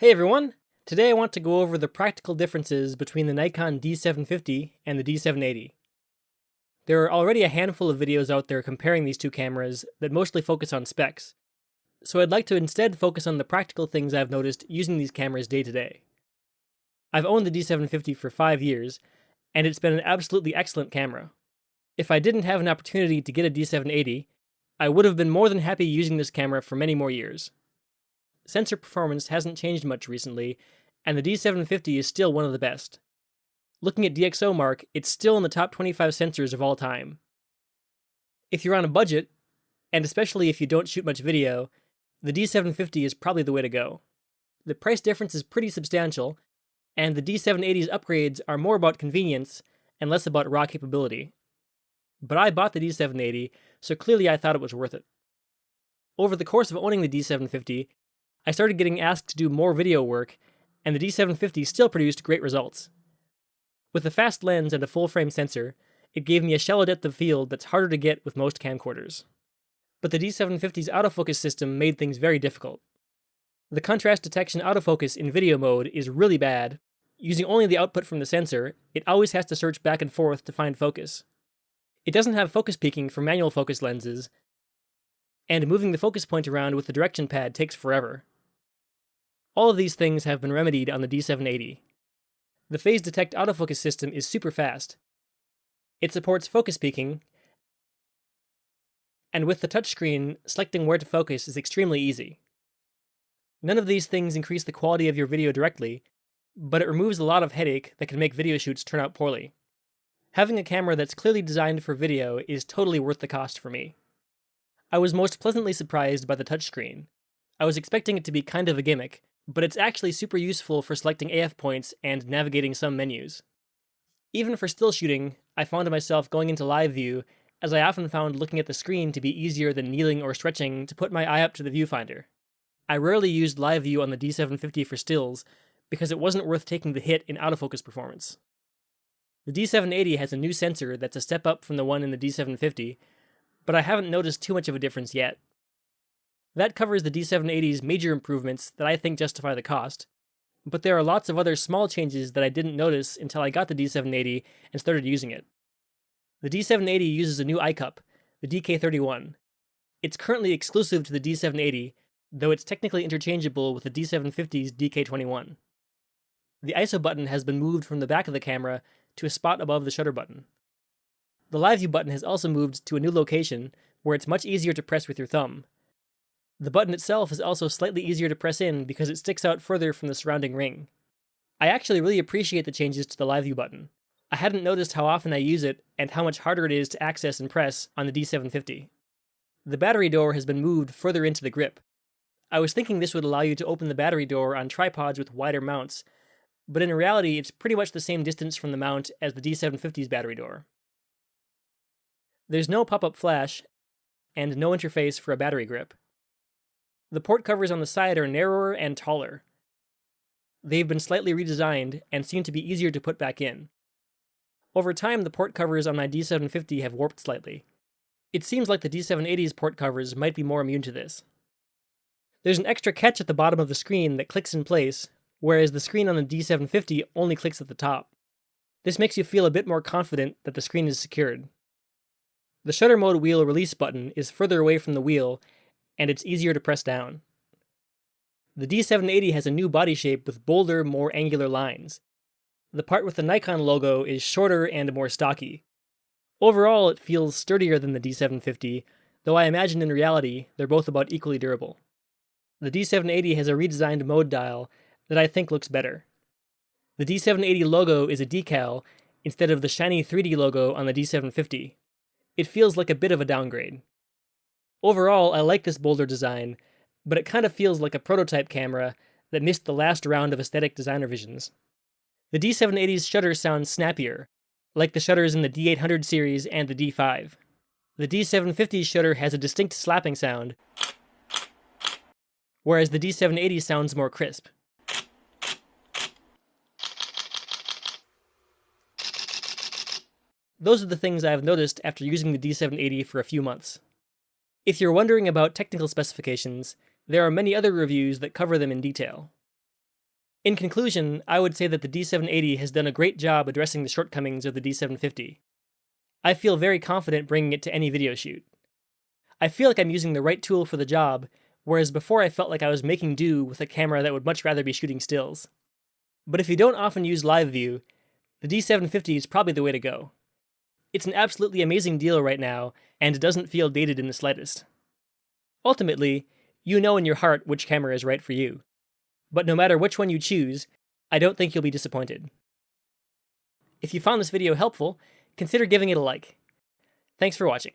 Hey everyone! Today I want to go over the practical differences between the Nikon D750 and the D780. There are already a handful of videos out there comparing these two cameras that mostly focus on specs, so I'd like to instead focus on the practical things I've noticed using these cameras day to day. I've owned the D750 for 5 years, and it's been an absolutely excellent camera. If I didn't have an opportunity to get a D780, I would have been more than happy using this camera for many more years. Sensor performance hasn't changed much recently, and the D750 is still one of the best. Looking at DxOMark, it's still in the top 25 sensors of all time. If you're on a budget, and especially if you don't shoot much video, the D750 is probably the way to go. The price difference is pretty substantial, and the D780's upgrades are more about convenience and less about raw capability. But I bought the D780, so clearly I thought it was worth it. Over the course of owning the D750, I started getting asked to do more video work, and the D750 still produced great results. With a fast lens and a full-frame sensor, it gave me a shallow depth of field that's harder to get with most camcorders. But the D750's autofocus system made things very difficult. The contrast detection autofocus in video mode is really bad. Using only the output from the sensor, it always has to search back and forth to find focus. It doesn't have focus peaking for manual focus lenses, and moving the focus point around with the direction pad takes forever. All of these things have been remedied on the D780. The phase detect autofocus system is super fast. It supports focus peaking, and with the touchscreen, selecting where to focus is extremely easy. None of these things increase the quality of your video directly, but it removes a lot of headache that can make video shoots turn out poorly. Having a camera that's clearly designed for video is totally worth the cost for me. I was most pleasantly surprised by the touchscreen. I was expecting it to be kind of a gimmick, but it's actually super useful for selecting AF points and navigating some menus. Even for still shooting, I found myself going into live view, as I often found looking at the screen to be easier than kneeling or stretching to put my eye up to the viewfinder. I rarely used live view on the D750 for stills, because it wasn't worth taking the hit in autofocus performance. The D780 has a new sensor that's a step up from the one in the D750, but I haven't noticed too much of a difference yet. That covers the D780's major improvements that I think justify the cost, but there are lots of other small changes that I didn't notice until I got the D780 and started using it. The D780 uses a new eye cup, the DK31. It's currently exclusive to the D780, though it's technically interchangeable with the D750's DK21. The ISO button has been moved from the back of the camera to a spot above the shutter button. The live view button has also moved to a new location where it's much easier to press with your thumb. The button itself is also slightly easier to press in because it sticks out further from the surrounding ring. I actually really appreciate the changes to the live view button. I hadn't noticed how often I use it and how much harder it is to access and press on the D750. The battery door has been moved further into the grip. I was thinking this would allow you to open the battery door on tripods with wider mounts, but in reality it's pretty much the same distance from the mount as the D750's battery door. There's no pop-up flash, and no interface for a battery grip. The port covers on the side are narrower and taller. They've been slightly redesigned and seem to be easier to put back in. Over time, the port covers on my D750 have warped slightly. It seems like the D780's port covers might be more immune to this. There's an extra catch at the bottom of the screen that clicks in place, whereas the screen on the D750 only clicks at the top. This makes you feel a bit more confident that the screen is secured. The shutter mode wheel release button is further away from the wheel, and it's easier to press down. The D780 has a new body shape with bolder, more angular lines. The part with the Nikon logo is shorter and more stocky. Overall, it feels sturdier than the D750, though I imagine in reality they're both about equally durable. The D780 has a redesigned mode dial that I think looks better. The D780 logo is a decal instead of the shiny 3D logo on the D750. It feels like a bit of a downgrade. Overall, I like this bolder design, but it kind of feels like a prototype camera that missed the last round of aesthetic design revisions. The D780's shutter sounds snappier, like the shutters in the D800 series and the D5. The D750's shutter has a distinct slapping sound, whereas the D780 sounds more crisp. Those are the things I've noticed after using the D780 for a few months. If you're wondering about technical specifications, there are many other reviews that cover them in detail. In conclusion, I would say that the D780 has done a great job addressing the shortcomings of the D750. I feel very confident bringing it to any video shoot. I feel like I'm using the right tool for the job, whereas before I felt like I was making do with a camera that would much rather be shooting stills. But if you don't often use live view, the D750 is probably the way to go. It's an absolutely amazing deal right now, and it doesn't feel dated in the slightest. Ultimately, you know in your heart which camera is right for you. But no matter which one you choose, I don't think you'll be disappointed. If you found this video helpful, consider giving it a like. Thanks for watching.